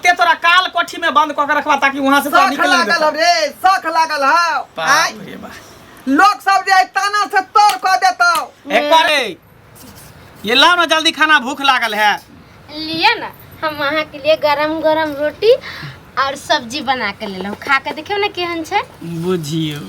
ओते तोरा काल कोठी में बंद क के रखवा ताकि वहां से तो निकल लागल रे शौक लागल है बाप रे बा लोग सब जे ताना से तोड़ क देतो एक बार ये लाओ ना जल्दी खाना भूख लागल है लिए ना हम वहाँ के लिए गरम गरम रोटी और सब्जी बना के ले लो खा के देखियो ना केहन छै बुझियो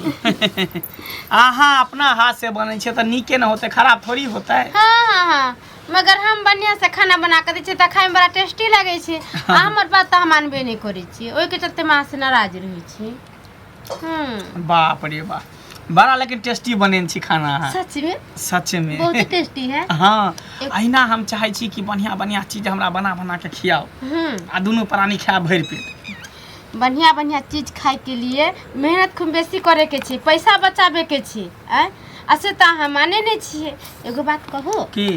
आहा अपना हाथ से बने छे त नीके न होते खराब थोड़ी होता है हाँ मगर हम बढ़िया से खाना बना के दै छियै त खाए में बड़ा टेस्टी लागे छै हमर बात त हम मानबे नहीं करै छी ओइ के चलते मां से नाराज रहै छी बाप रे बाप बड़ा लेकिन टेस्टी बने छी खाना है सच में बहुत टेस्टी है हाँ अहिना हम चाहे छी कि बढ़िया बढ़िया चीज हमरा बना बना के खियाओ आ दोनों प्राणी खाए भर पेट बढ़िया बढ़िया चीज खाए के लिए मेहनत खूब बेसी करे के छै पैसा बचाबे के छै ऐसे त हम माने नहीं छिए एगो बात कहू की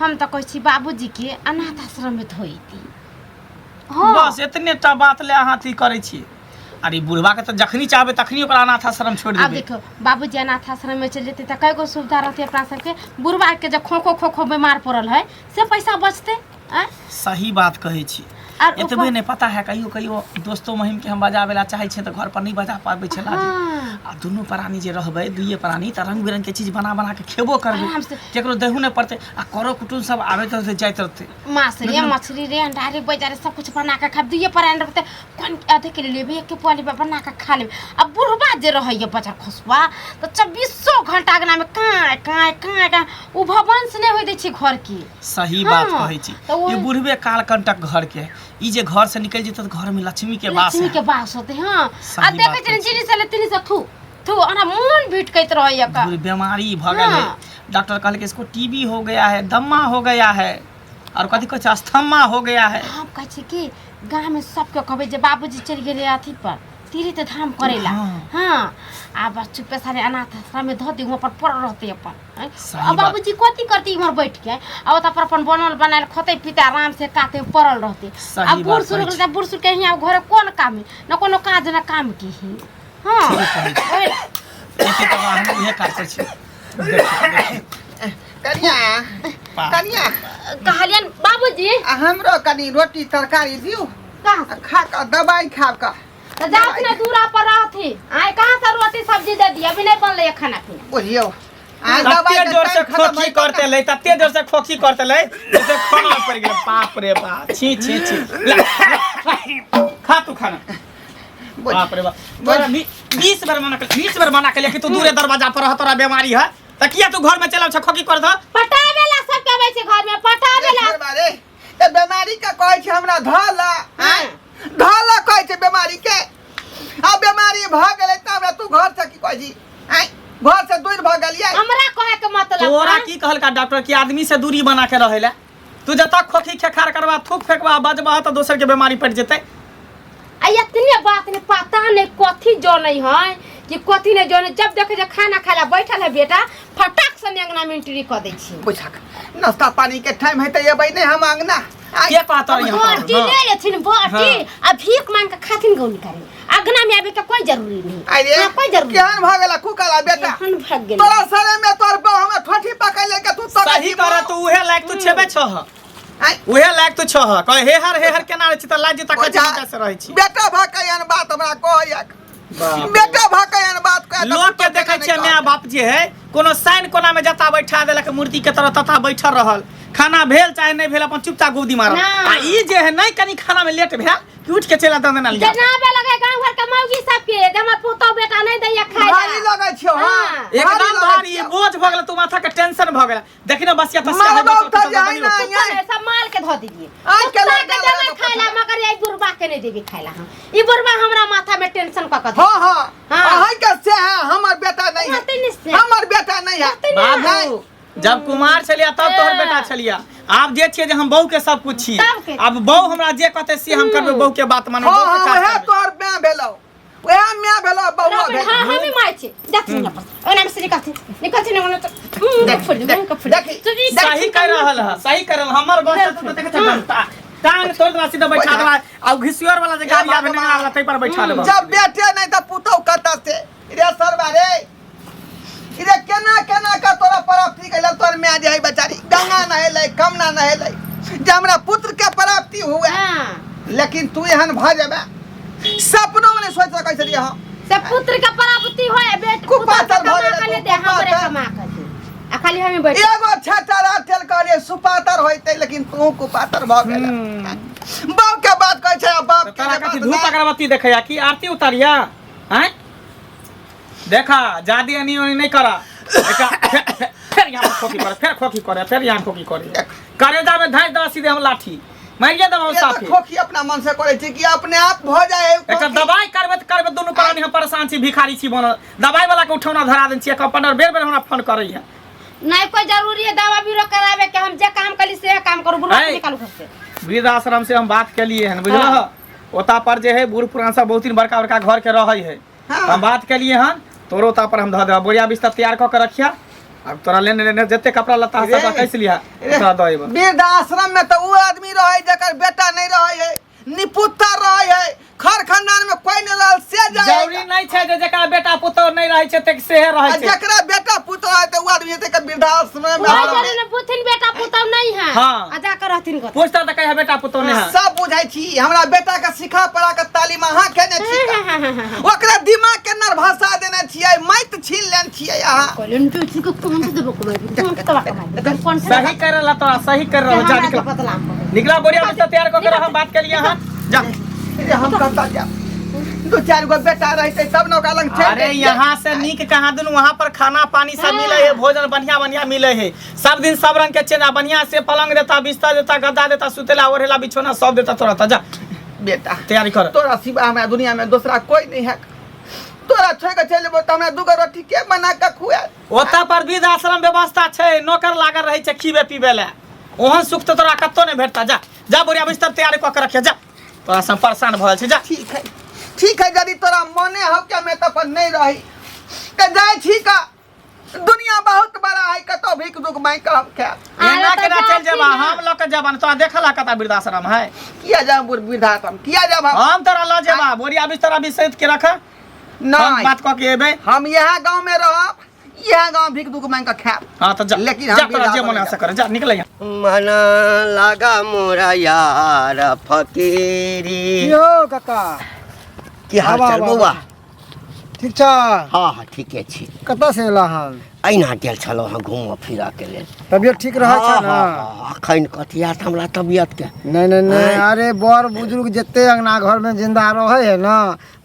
हम त कहै छी बाबूजी के अनाथ आश्रम में धोइती बस इतने टा बात ले अहाँ अथी करे छी अरे बुढ़वा के तो जखनी चाहबे तखनी ओकरा अनाथ आश्रम छोड़ देबे। अब देखो बाबूजी अनाथ आश्रम में चल जेते त कईगो सुविधा रहते अपना सबके बुढ़वा के जब खो बीमार पड़ल है से पैसा बचते सही बात कहे छी एतबे नहीं पता है कहियो दोस्तों महिम के हम बजावे ला चाहे छे तो घर पर नहीं बजा पाबे छला आ दोनों प्राणी जे रहबे दुइये प्राणी त रंग बिरंग के चीज बना बना के खेबो करबे केकरो देहु नहीं पड़ते आ करो कुटुम सब आवे तो जाइत रहते मांस रे मछली रे अंडा रे बाजार सब कुछ बना के खाब दुइये प्राणी रहते कोन आधे के लेबे एक के पाली बना के खा लेबे अब बुढ़वा जे रहइए बजार खसवा तो 24 घंटा अगना में काय उ भवन से नहीं होई दे छी घर की सही बात कहे छी ये बुढ़वे काल कंटक घर के ई जे घर से निकल जेते तो घर में लक्ष्मी के वास होते हां आ देखे जन जिनी से लेतनी से थू अना मन भटकैत रहइया का बीमारी भ गेल है डॉक्टर कहले कि इसको टीबी हो गया है दम्मा हो गया है और कथि कुछ अस्थमा हो गया है हम कहै छी कि गांव में सबके कहबे जे बाबूजी चल गेले अथी पर तीर्थ धाम करेला हां अब चुपे सारे अनाथ आश्रम में धो दी वहां पर पड़ रहते अपन अब बाबूजी कथि करती वहां बैठ के अब त पर अपन बनल बनाल खते पीते आराम से काते पड़ल रहते अब बूढ़ सुर के यहाँ घर कौन काम है न कोनो काज न काम की ही हां एके तो हम ये काज कर छी कनिया कहलियन बाबूजी हमरो कनी रोटी तरकारी दियो खा का दवाई खा का त जात ना दूरा पर रहथी आय कहां से रोटी सब्जी दे दी अभी नहीं बनले खाना पीना बुझियो तत्ते जोर से खोखी करते ले तत्ते जोर से खोखी करते ले जैसे खाना पड़ गेल बाप रे बाप छी खा तू खाना बाप रे बाप तोरा 20 बार मना के ले कि तू दूरे दरवाजा पर रह तोरा बीमारी है त किया तू घर में चलाव छ खोखी कर द पटावेला सब के आबै छै घर में पटावेला ए बीमारी का कहै छै हमरा धला धला कहै छै बीमारी के आ बीमारी भ गेलै त हमरा तू घर से की कहै छी घर से दूर भ गेलियै हमरा कहे के मतलब तोरा की कहलका डॉक्टर की आदमी से दूरी बना के रहेला तू जब तक खोखी खेखार करवा थूक फेंकवा बजबा त दोसर के बीमारी पड़ जेतै आ इतने बात ने पता नहीं कथि जानै है कि कथि नहीं जानै जब देखे जे खाना खाला बैठल है बेटा फटाक से अंगना में एंट्री क दै छी बुझा नाश्ता पानी के टाइम है त एबै नहीं हम अंगना के पातर यहाँ बाटी ले लेथिन बाटी आ भीख मांग के खाथिन गौनी करे अंगना में आबे के कोई जरूरी नहीं अरे कोई जरूरी केहन भ गेला कुकाला बेटा हम भाग गेल तोरा सरे में तोर बहू हम ठठी पकड़ ले के तू सही करे तू उहे लायक तू छेबे छह उहे लायक तू छह कहे हेहर केना रह छी त लाज तक कैसे रह छी बेटा भाकयन बात हमरा कहयक बेटा भाकयन बात कह लोग के देखे छै माय बाप जे है कोनो साइन कोना में जता बैठा देलक मूर्ति के तरह तथा बैठल रहल खाना भेल चाहे नहीं भेल अपन चुपचाप गोदी मारल आ ई जे है नहीं कनी खाना में लेट भेल कि उठ के चला दंदना लिया जनाबे लगे गांव घर के मौगी सब के हमर पुतो बेटा नहीं दैया खाए भारी लगे छियो हां एकदम भारी बोझ भ गेल तू माथा के टेंशन भ गेल देखि न बसिया तसिया है सब माल के धो दीजिए आज के लगे खाइला मगर ई बुढ़वा के नहीं देबी खाइला हम ई बुढ़वा हमरा माथा में टेंशन क क हां हां के से है हमर बेटा नहीं है हमर बेटा नहीं है बाबू जब कुमार छलिया तब तोहर बेटा छलिया आप जे छिए जे हम बहू के सब कुछ छी अब बहू हमरा जे कहते से हम करबे बहू के बात मानब बहू के काज करबे तोर मैं भेलो ओए मैं भेलो बहू भेलो हां हम ही माय छी देख न पर ओना में से निकल न देख सही कर रहल है सही कर रहल हमर बस तो देखे छ बनता टांग तोड़ दवा सीधा बैठा दवा आ घिसियोर वाला जे गाड़ी आवे ना वाला तई पर बैठा देबो जब बेटे नहीं त पुतौ कता से रे सरबा रे इरे केना का तोरा प्राप्ति कैला तोर में जे है बेचारी गंगा नहेलै कमना नहेलै जे हमरा पुत्र के प्राप्ति हुए लेकिन तू एहन भ जेबे सपनों में नहीं सोच सकै छलिए हम से पुत्र के प्राप्ति होए बेट कुपातर कमा भले के ले दे हमरे कमा के दे आ खाली हमें बैठ एगो छटारा तेल करे सुपातर होइते लेकिन तू कुपातर भ गेल बाप के बात कहै छै बाप के तोरा बात कथी धूप अगरबत्ती देखैया कि आरती उतारिया हैं देखा जादी अनी नहीं करा फिर यहाँ खोखी करे फिर यहाँ खोखी करे करेजा में धाय दो सीधे हम लाठी मारिए दबाओ साफे खोखी अपना मन से करे छी कि अपने आप भ जाए एक दवाई करबे दोनों प्राणी हम परेशान छी भिखारी छी बनल दवाई वाला के उठौना धरा देन छी कंपाउंडर बेर हमरा फोन करैया नहीं कोई जरूरी है दवा बीरो करावे के हम जे काम कली से काम करू बुढ़ा निकालू घर से वृद्ध आश्रम से हम बात के लिए हन बुझलह ओता पर जे है बूढ़ पुरान सब बहुत बड़का बड़का घर के रहै है हम बात के लिए हन तोरो ओता पर हम ध दे बोरिया बिस्तर तैयार क के रखिया अब तोरा लेने जते कपड़ा लत्ता सब कैसे लिया तोरा दइबो वृद्ध आश्रम में तो वो आदमी रहे जकर बेटा नहीं रहे है निपुत्र रहे है घर खानदान में कोई नहीं रहल से जाए जरूरी नहीं छै जे जकरा बेटा पुतौ नहीं रहै छै त से रहै छै जकरा बेटा पुत्र है तो वो आदमी ते के वृद्ध आश्रम में कोई जरूरी नहीं पुथिन बेटा पुतौ नहीं है हाँ। आ जाकर रहथिन घर पूछता त कहे बेटा पुतौ नहीं है सब बुझाई छी हमरा बेटा के सिखा पढ़ा के तालीम अहाँ केने छी ओकरा दिमाग के नर भाषा देने छियै मैत छीन लेन छियै अहाँ कोलन तो छी को कौन से देबो को सही करला तोरा सही कर रहा जा निकला निकला बोरिया बिस्तर तैयार क के हम बात के लिए हां जा हम कहता जा दो चार गो बेटा रहते तब न ओकरा लंग अरे यहाँ से नीक कहाँ दुनू वहाँ पर खाना पानी सब मिले है भोजन बढ़िया मिले है सब दिन सब रंग के चेना बढ़िया से पलंग देता बिस्तर देता गद्दा देता सुतेला ओढ़ेला बिछौना सब देता तोरा जा बेटा तैयारी कर तोरा सिवा हमरा दुनिया में दूसरा कोई नहीं है तोरा छोड़ के चल जेबो त हमरा दूगो रोटी के बना के खुआ ओता पर वृद्ध आश्रम व्यवस्था छै नौकर लागल रहे छै खीबे पीबे ले ओहन सुख तो तोरा कत्तो नहीं भेटता जा बोरिया बिस्तर तैयारी क के रखिया जा तोरा सब परेशान भ छै जा ठीक है यदि तोरा मने हो के मैं तब नहीं रही के जाय छी का दुनिया बहुत बड़ा है कतो भीख दुख मैं कब के एना केना चल जेबा हम लोग के जबान तोरा देखला कता वृद्ध आश्रम है किया जा वृद्ध आश्रम किया जा हम तोरा ल जेबा बोरिया बिस्तर अभी सहित के रख नहीं बात क के एबे हम यहाँ गांव में रहब यहाँ गांव भीख दुख मैं का खाब हां त जा लेकिन जा तोरा जे मन से कर जा निकल जा मन लागा मोरा यार फकीरी यो काका की हाल चाल बौआ ठीक छ हाँ हाँ ठीके छी कतऽ से एला हन अहिना गेल छलहुँ हँ घूमऽ फिरऽ के लेल तबियत ठीक रहै छ हाँ, न हाँ, हाँ, अखन कथी हैत हमरा तबियत के नहीं नहीं नहीं अरे बड़ बुजुर्ग जते अंगना घर में जिंदा रहे है ना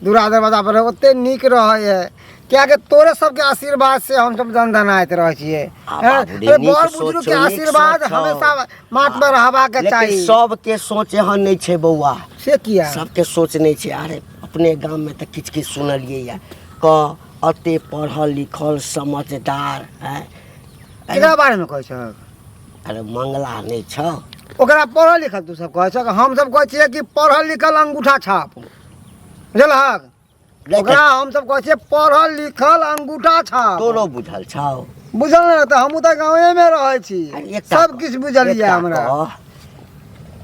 दूरा दरवाजा पर ओते नीक रहे है क्या के तोरे सबके आशीर्वाद से हम सब जन धनाइत रहे छिए अरे बड़ बुजुर्ग के आशीर्वाद हमेशा माथ पर रहबा के चाहिए सबके सोच एहन नहीं छै बौआ से किया सबके सोच नहीं छै अरे अपने गाम में तो किछ किछ सुनलिए या क अते पढ़ल लिखल समझदार है एकरा बारे में कहै छ अरे मंगला नहीं छौ ओकरा पढ़ल लिखल तू सब कहै छ हम सब कहै छिए कि पढ़ल लिखल अंगूठा छाप बुझलहक ओकरा हम सब कहै छिए पढ़ल लिखल अंगूठा छाप तोरो बुझल छौ बुझल न त हम त गांवे में रहै छी सब किछ बुझलिए हमरा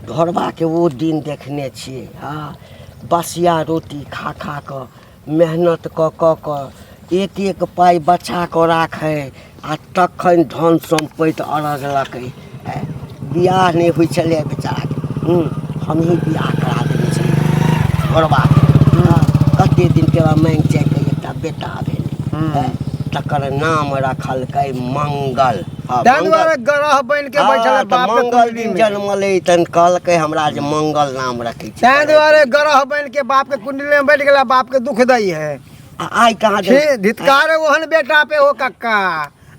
घरबा के वो दिन देखने छिए हाँ बसिया रोटी खा खा क मेहनत क एक एक पाई बचा क राखे आ तखन धन संपत्ति अरगलकै बियाह नहीं हुई छलै बेचारा के हम ही बियाह करा देने छी घरबा कते दिन के बाद मांग चाह के एकटा बेटा भेलै तकर नाम रखलकै मंगल ताहि दुआरे ग्रह बन के बैठल बाप के मंगल दिन जन्मलै तन कहलकै हमरा जे मंगल नाम रखै छै ताहि दुआरे ग्रह बन के बाप के कुंडली में बैठ गेला बाप के दुख दई है आई कहाँ छे धिक्कार है ओहन बेटा पे हो कक्का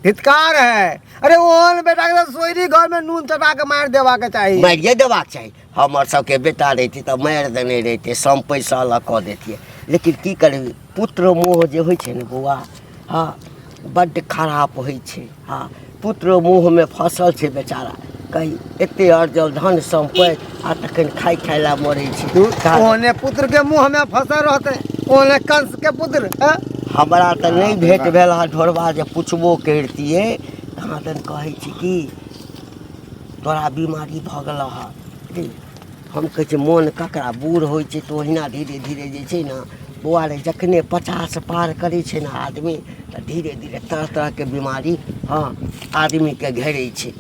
धिक्कार है अरे ओहन बेटा के सोयरी घर में नून चटा के मार देवा के चाहिए मारिए देबाक चाही हमर सबके बेटा रहितै तऽ मारि देने रहितै सम पैसा अलग कऽ देतियै लेकिन की करबै पुत्र मोह जे होइ छै ने बौआ हाँ बड्ड खराब होइ छै हाँ पुत्र मोह में फसल छै बेचारा कहीं एते अर्जल धन संपत्ति आ तखन खाय ला मरै छै ओहने पुत्र के मुंह में फसल रहते ओहने कंस के पुत्र हमरा तऽ नहीं भेट भेल है ढोरबा जे पुछबो करितियै कहाँ दन कहै छी कि तोरा बीमारी भऽ गेल है हम कहै छी मोन ककरा बूढ़ होइ छै तऽ ओहिना धीरे धीरे जे छै ने बौआ रे जखने 50 पार करै छै ने आदमी तऽ धीरे धीरे तरह तरह के बीमारी हाँ आदमी के घेरै छै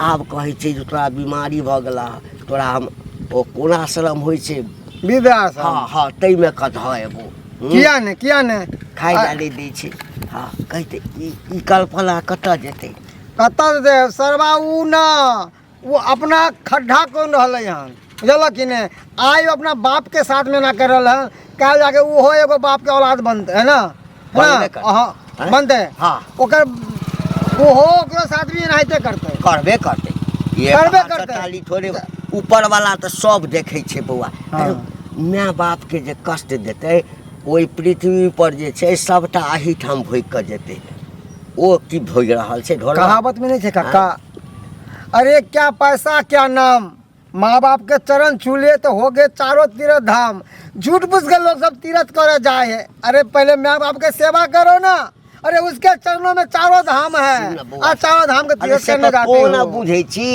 आब कहै छै जे तोरा बीमारी भऽ गेल तोरा हम ओ कोन आश्रम होइ छै वृद्धाश्रम हाँ हाँ ताहिमे कतऽ एबो किया ने खाइ डाली दै छै हाँ कहते ई कल्पना कतऽ जेतै कतऽ दे सरवा उ ना वो अपना खड्डा कौन रहलै हन बुझल कि ने आइ अपना बाप के साथ में ना कर रहा है कल जाके वो हो एगो बाप के औलाद बनते है ना बनबे करतै। हाँ बनते हाँ ओकर वो हो ओकरो साथ भी एनाहिते करते करबे करतै ये करबे बात करतै। खाली थोड़े ऊपर वाला तऽ सब देखै छै बौआ हाँ। अरे माय बाप के जे कष्ट देतै ओहि पृथ्वी पर जे छै सबटा अही ठाम भोगि कऽ जेतै ओ की भोगि रहल छै ढोलबा कहावत में नहीं थे काका अरे क्या पैसा क्या नाम माँ बाप के चरण छू लिए तो हो गए चारों तीर्थ धाम झूठ पूछ के लोग सब तीर्थ करे जाए है अरे पहले माँ बाप के सेवा करो ना अरे उसके चरणों में चारों धाम है सुन ना बौआ। आ चारों धाम के अरे तीर्थ से करने तऽ जाते ओ न हो बुझै छी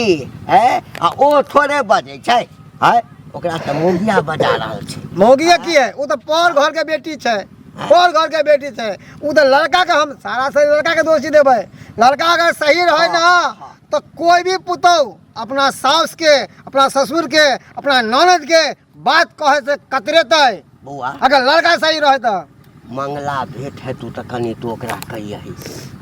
है आ ओ थोड़े बजै छै है ओकरा तऽ मोगिया बजा रहल छै मौगिया की है वो तो पर घर के बेटी है पर घर के बेटी है वो तो लड़का के हम सारा सही लड़का के दोषी देवे लड़का अगर सही रहे ना तो कोई भी पुतौ अपना सास के अपना ससुर के अपना ननद के बात कहे से कतरेतै बौआ अगर लड़का सही रहे तो मंगला भेंट हेतु तऽ कनि तू ओकरा कहियही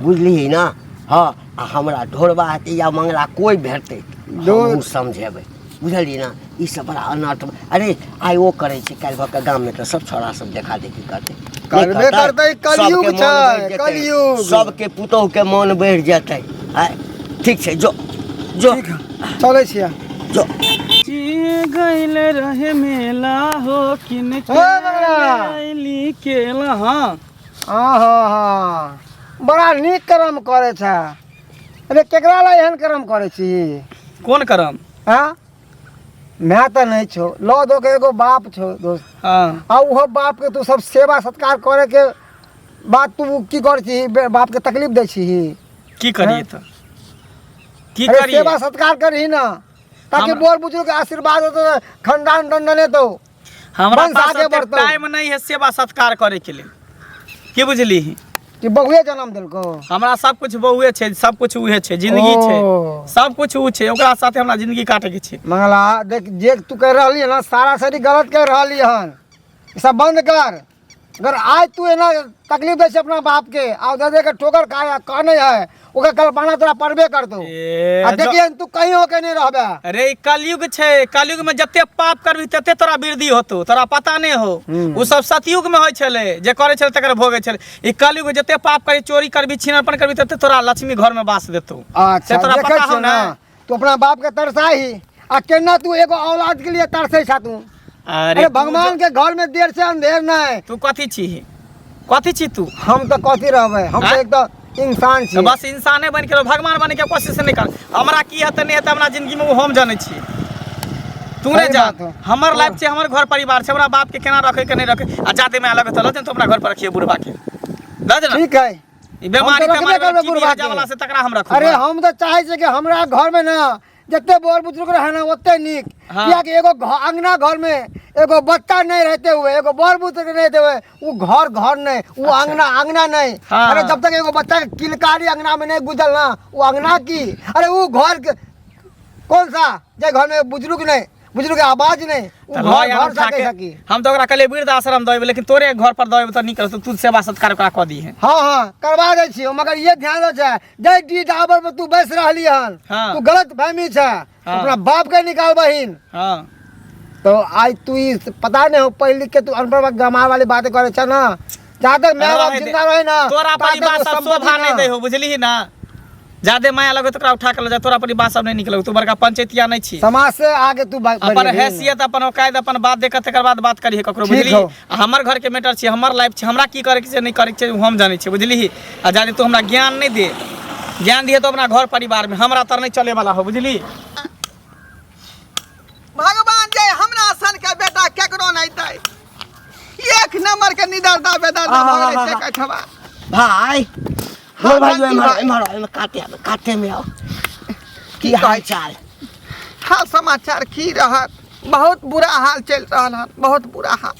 बुझलिही ना हाँ आ हमरा ढोरबा हेतै या मंगला कोइ भेटतै हमहूँ समझेबै बुझलियै ना ई सब बड़ा अनर्थ अरे आइ ओ करै छै काल्हि भऽ कऽ गाममे तऽ सब छौड़ा सब देखा देखी करतै करबे करतै, कलयुग सबके मोन छै, बढ़ि जेतै, कलयुग। सबके पुतौहके मोन बढ़ि जेतै आइ ठीक छै जो जो ठीक है चले छिया जो गइल रहे मेला हो किन मंगला। केला हाँ हाँ बड़ा नीक कर्म करे छ अरे केकरा ला एहन कर्म करे छी कोन करम हाँ मैं तो नहीं छो लो दो के एगो बाप छो दोस्त हाँ आ उहो बाप के तू सब सेवा सत्कार करे के बात तू की कर छी बाप के तकलीफ दे छी की करिए तो की अरे करिए सेवा सत्कार करही ना ताकि हम- बोर बुजुर्ग के आशीर्वाद हो तो खंडान दंडने तो हमरा वंश पास आगे ओतेक बढ़तौ। टाइम नहीं है सेवा सत्कार करे के लिए की बुझली कि बहुए जन्म दिलको हमरा सब कुछ बहुए छै सब कुछ उहे छै जिंदगी छै ओ। सब कुछ उ छै ओकरा साथे हमरा जिंदगी काटे के छै मंगला देख जे तू कह रही है ना सारा सारी गलत कह रही हन ई सब बंद कर अगर आज तू है ना तकलीफ दे छै अपना बाप के आ दे के ठोकर खाया कहने है ओकर कल्पना तोरा पड़बे कर दो ए, आ देखिए तू कहीं होके नहीं रहबे अरे ई कलयुग छै कलयुग में जते पाप करबी तते तोरा वृद्धि होतो तोरा पता नहीं हो उ सब सतयुग में होय छले जे करे छले तकर भोगे छले ई कलयुग में जते पाप करी चोरी करबी छीनरपन करबी तते तोरा लक्ष्मी घर में वास देतो अच्छा से तोरा देखे पता हो छियै ना ना तू अपना बाप के तरसा ही आ केना तू एगो औलाद के लिए तरसे छा तू अरे तू भगवान के घर में देर से अंधेर नहीं तू कथी छी कथी छी तू हम तो कथी रहबे हम तो हाँ? एकदम इंसान तो छी बस इंसाने बन के रहो, भगवान बन के कोशिश नहीं कर हमरा की हेतै नहीं हेतै हमरा जिंदगी में वो हम जाने छी तू सही नहीं जा बात है। हमर लाइफ छै हमर घर परिवार छै हमरा बाप के केना रखे के नहीं रखे आ जाते में अलग तो तो अपना घर पर रखिए बुढ़वा के दे देना ठीक है ई बीमारी हम तो रखबे करबै बुढ़वा के। वाला से तकरा हम रखू अरे हम तो चाहे छी कि हमरा घर में ना जितने बोर बुजुर्ग रहे ना ओते नीक हाँ। किया कि एगो अंगना घर में एगो बच्चा नहीं रहते हुए एगो बोर बुजुर्ग नहीं रहते हुए वो घर नहीं वो अंगना अंगना नहीं हाँ। अरे जब तक एगो बच्चा के किलकारी अंगना में नहीं गुजर ना वो अंगना की अरे वो घर के कौन सा जे घर में बुजुर्ग नहीं बुजुर्ग के आवाज नहीं वो तो घर यार घर उठा सके के सकी हम तो ओकरा कहले वृद्ध आश्रम देबै लेकिन तोरे घर पर देबै तो नहीं कर तू सेवा सत्कार ओकरा क दी है हाँ हाँ करवा दे छी मगर ये ध्यान रख जय डी डाबर पर तू बैस रही हन हाँ। तू गलत फहमी छे हाँ। अपना बाप के निकाल बहिन हां तो आज तू ई पता नहीं हो पढ़ लिख के तू अनपढ़ गमार वाली बातें करे छे ना जहाँ तक मैं बाप जिंदा रहे ना तोरा तात परिवार तक सब संपत्ति शोभा नहीं ना। दे हो बुझली ना ज्यादा माया लगे तो ओकरा उठा के ले जा तोरा परिवार सब नहीं निकलो तू बड़का पंचायतिया नहीं छी समाज से आगे तू अपन हैसियत अपन औकात अपन बात देख तकर बाद बात करी ककरो ठीक बुझली हो। आ हमर घर के मैटर छी हमर लाइफ छी हमरा की करे के छै नहीं करे के छै हम जाने छी बुझली आ जाने तू हमरा ज्ञान नहीं दे ज्ञान दिए तो अपना घर परिवार में हमरा तर नहीं चले वाला हो बुझली भगवान जय हमरा सन के बेटा केकरो नहीं दै एक नंबर के निडरता बेदरता भगले से कठवा भाई बोल भाई इमर काटे में आओ की हाल चाल हाल समाचार की रहत बहुत बुरा हाल चल रहा है बहुत बुरा हाल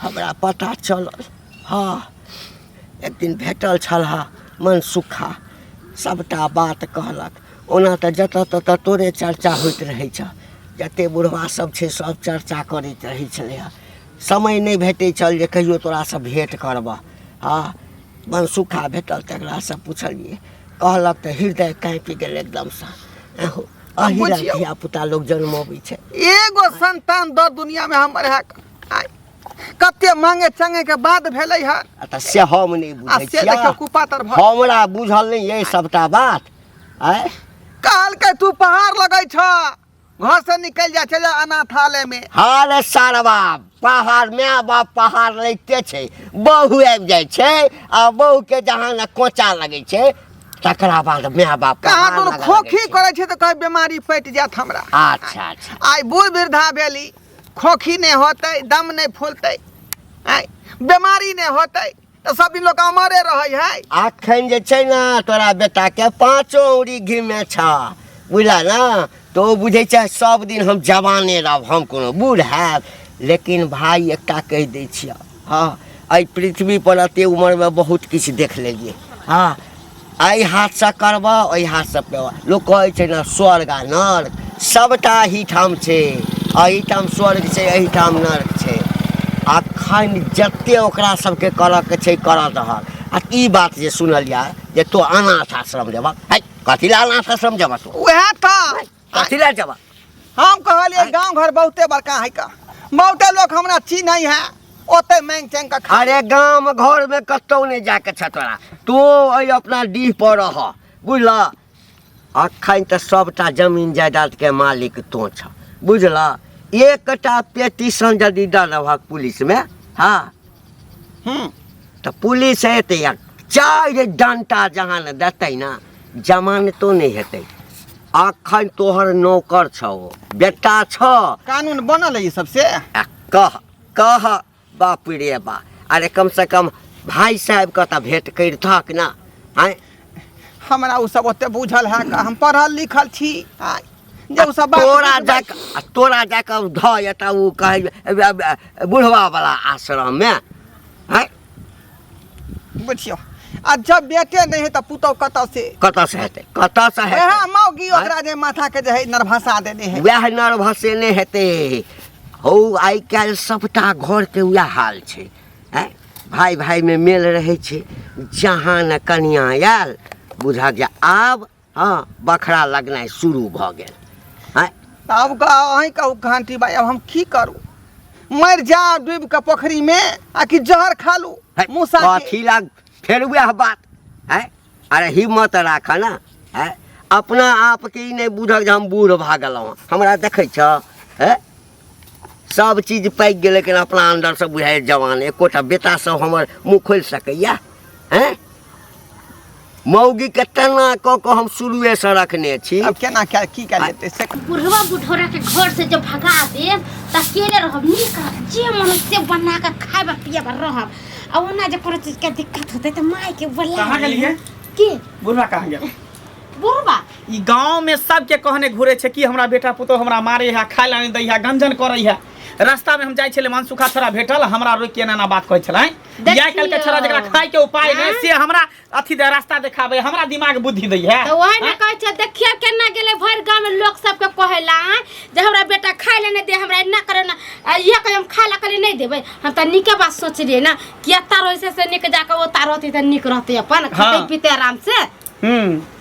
हमरा पता चलल हाँ एक दिन भेटल छलहा मन सुखा सबटा बात कहलक ओना तऽ जतऽ ततऽ तोरे चर्चा होइत रहै छ जते बुढ़वा सब छै सब चर्चा करैत रहै छलै हँ। समय नहि भेटै छल जे कहियो तोरासँ भेँट करबह। हाँ मनसुखा भेटल तकरासँ पुछलिए, कहलक तऽ हृदय काँपि गेल एकदमसँ। अहिरा धिया पुता लोग जन्मबै छै। एगो संतान दो दुनिया में हमर है कते मांगे चंगे के बाद भेलै है। तऽ से हम नहि बुझै से देखियो कुपातर भऽ हमरा बुझल नहि ये सबटा बात। आय कहल के तू पहाड़ लगै छ, घर से निकल जा चले अनाथालय में। हाल सारबा पहाड़ माय बाप पहाड़ लगिते छै, बहू आबि जाइ छै आ बहू के जहाँ न कोचा लगै छै तकरा बाद माय बाप कहाँ तो खोखी करे छै तो कहीं बीमारी पटि जात हमरा। अच्छा अच्छा आई बूढ़ वृद्धा भेली, खोखी नहीं होते, दम नहीं फूलते, आई बीमारी नहीं होते तो सब लोग अमरे रहे है। अखन जे छै ना तोरा बेटा के 5 उंगली घी में छ, बुझला ना। तो बुझे छै सब दिन हम जवाने रहब, हम कोनो बूढ़ हैब। लेकिन भाई एकटा कह दै छियै, हाँ एहि पृथ्वी पर एते उम्र में बहुत किछु देख लेलिए। हाँ एहि हाथ से करबह ओहि हाथ से पेबह। लोग कहै छै ना स्वर्ग आ नर्क सबटा एहिठाम छै, एहिठाम स्वर्ग छै एहिठाम नर्क छै। अखन जते ओकरा सबके करऽ के छै करऽ दहक। आ ई बात जे सुनलिया जे तो अनाथ आश्रम जेबह, है कथी ला अनाथ आश्रम जेबह तू? वह था कथी ला जेबह? हम कहलिए गांव घर बहुते बड़का है का, बहुते लोग हमरा ची नहीं है ओते मैंग चैंग का खा। अरे गांव घर में कतौ नहीं जाके छ तोरा, तू अइ अपना डीह पर रह, बुझला। अखन तऽ सबटा जमीन जायदाद के मालिक तो छ, बुझला। एकटा पेटिशन यदि डालबहक पुलिस में, हाँ तो पुलिस एतै 4 डंटा जहाँ न देतै ना जमानतो नहीं हेतै। अखन तोहर नौकर छौ, बेटा छौ, कानून बनल है ये सबसे। कह कह बाप रे बा। अरे कम से कम भाई साहब का तो भेंट करथक ना। आय हमरा उ सब ओते बुझल है का, हम पढ़ल लिखल छी। आय जे उ सब बात तोरा जाकर ध एटा उ कहे बुढ़वा वाला आश्रम में। आय बुझियो आ जब बेटे नहीं है तो पुतौ कतौ से हेतै, कतऽ से हेतै? वह मौगी ओकरा जे माथा के जे है नरभसा देने है, वह नर्भसे नहीं हेतै। हो आइ काल्हि सबटा घर के वह हाल छै। भाई भाई में मेल रहे छे, जहाँ न कनिया आयल बुझा गया आब हाँ बखरा लगनाइ शुरू भ गेल। अब अहीं कहू घंटी भाई अब हम की करूं, मर जा डूब के पोखरी में आ कि जहर खा लू मूसा के। कथी लाग फेर वह बात है? अरे हिम्मत राख ना है, अपना आप के ई नहीं बुझल जे हम बूढ़ भा गेलहुँ। हमरा देखै छ है सब चीज पाकि गेल, लेकिन अपना अंदर से बुझाइ जवान। एकोटा बेटा सब हमर मुँह खोलि सकैया हैं? मौगी के तना क के हम शुरुए से रखने छी। अब केना क्या की कर लेते से बुढ़वा बुढ़ौरा के घर से जब भगा दे त अकेले रहब, नीक रहब, जे मन से बना के खाए पिए रहब। अब ओना जे कोनो चीज के दिक्कत होते त माई के बोला। कहाँ गेलिए? के बुढ़वा कहाँ गेल? बुढ़वा ई गांव में सबके कहने घुरे छे कि हमरा बेटा पुतो हमरा मारे है, खाय ला नहीं दै है, गंजन करे है। रास्ता में हम जाय छले मनसुखा छोरा भेटल, हमरा रोक के ना बात कहै छलै। या कल के छोरा जकरा खाय के उपाय नहीं से हमरा अथी दे रास्ता देखाबे, हमरा दिमाग बुद्धि दै है। तो वही न कहै छै देखियो केना गेले भर गांव में लोग सबके कहेला जे हमरा बेटा खाय ले नहीं दे, हमरा इना करे ना ये कह हम खाय ला कले नहीं देबे। हम त निके बात सोच लिए ना कि तारो से निक जाके वो तारो होती त निक रहते अपन खाते पीते आराम से।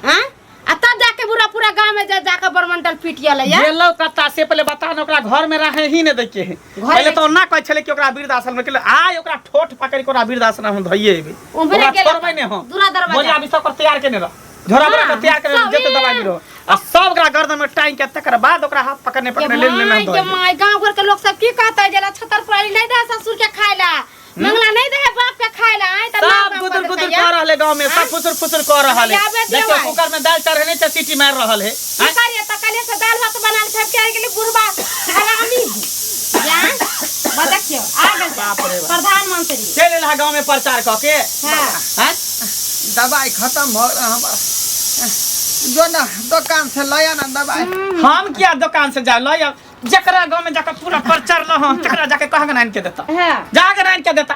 हां आ तब जाके पूरा पूरा गांव में जाके बरमंडल पीटियल है। गेलो कत्ता से पहले बता न ओकरा घर में रहे ही नहीं दै के है। पहले तो ना कहै छले कि ओकरा वृद्धाश्रम में के आय ओकरा ठोठ पकड़ के ओकरा वृद्धाश्रम में धइए एबे। उम्हरे गेल छोड़बै ने हम दूरा दरवाजा बोला अभी सब कर तैयार केने रह, झोरा बरा के तैयार करे जेते दवाई मिलो आ सब ओकरा गर्दन में टांग के तकर बाद ओकरा हाथ पकड़ने ले लेना दो। के माय गांव घर के लोग सब की कहता है जला छतर पर नहीं दे ससुर के खायला, मंगला नहीं दे बाप के खायला। आय त सब गुदुर गुदुर कर रहले गांव में, सब फुसुर फुसुर कर रहले। देखो कुकर में दाल चढ़ने से सीटी मार रहल है। करिए त कले से दाल भात बनाल सब के लिए बुढ़वा हरामी जान बताइयो आ गए बाप रे प्रधानमंत्री चले ला गांव में प्रचार क के। हां दवाई खत्म भ हमरा जो ना दुकान से लाया ना दवाई। हम क्या दुकान से जा लो जकरा गांव में जाकर पूरा प्रचार न हो तकरा जाके कहां के नाइन के देता जाके नाइन के देता।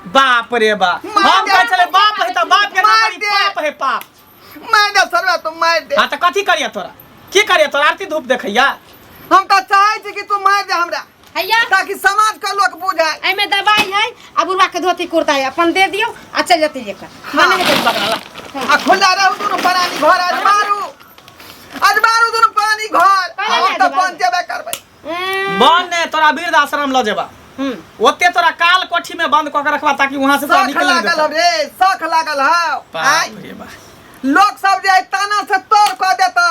बाप रे बा हम कह चले बाप है त बाप के ना बड़ी पाप है पाप। मार दे सरवा तुम मार दे। हां त कथी करिया तोरा की करिया तोरा आरती धूप देखैया हम का चाहे छी कि तू मार दे हमरा हैया ताकि समाज का लोग बुझे एमे दवाई है आ बुढ़वा के धोती कुर्ता है अपन दे दियो आ चल जते लेकर माने के बगला आ खुला रहू दोनों प्राणी घर आज मारू दोनों प्राणी घर हम तो बन जेबे करबै बन ने तोरा वृद्ध आश्रम ल जेबा ओते तोरा काल कोठी में बंद क के रखबा ताकि वहां से तोरा शौक निकल लागल दे हौ रे शौक लागल हौ बाप रे बाप लोग सब जे ताना से तोड़ क देतौ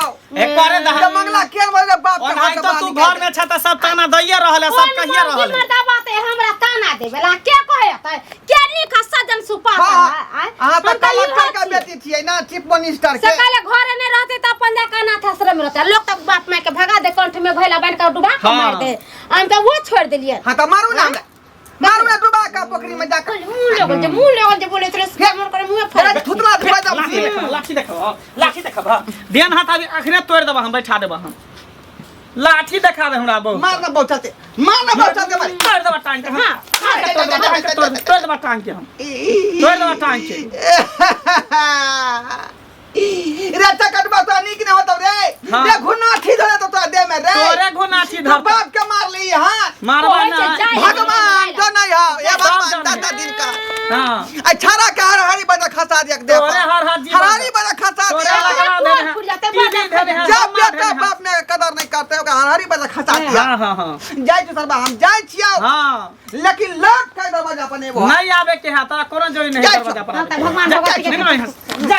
एक करे जे दहा मंगला केन बजे बाप और के आई हाथ तो तू घर में छ त सब ताना दैये रहल है सब कहिए रहल है बात है हमरा ताना देबेला के कहत के लिख सजन सुपा हां त कलक्टर का बेटी छियै ना चीफ मिनिस्टर के सकाले घरे ने रहते त अपन जा अनाथ आश्रम में रहते लोग तक बाप मां के भगा दे कंठ में घोला बन के डुबा के मार दे हम तो वो छोड़ देलिए हां त मारू ना मारू ना डुबा का पोखरी में जाकर मुंह लगल जे बोले तोरे से हमर करे मुंह तेरा फड़ थुतला धुबा जा लाठी देखबा देन हाथ अभी अखने तोड़ देबा हम बैठा देबा हम लाठी देखा दे हमरा बहु मारना बहुत चलते मारी तोड़ देबा टांग के हां तोड़ देबा टांग के हम तोड़ देबा टांग के रे चकटबा तो निक ने होतौ रे रे घुनाठी धरे तो तोरा दे में रे तोरे घुनाठी धर बाप के मार ली हां मारबा ना भगवान जो नहीं हो ये भगवान दादा दिन का हां अछारा का हरी बजा खसा दिया दे तोरे हर जी हरी बजा खसा तोरे दिया लगा दे जब बेटा बाप ने कदर नहीं करते होगा हरी बजा खसा दिया हां हां जाय तो सरबा हम जाय छियो हां लेकिन लोग कह दरवाजा पर नहीं नहीं आवे के हाथ तोरा कोनो जोड़ी नहीं दरवाजा पर भगवान भगवती के जा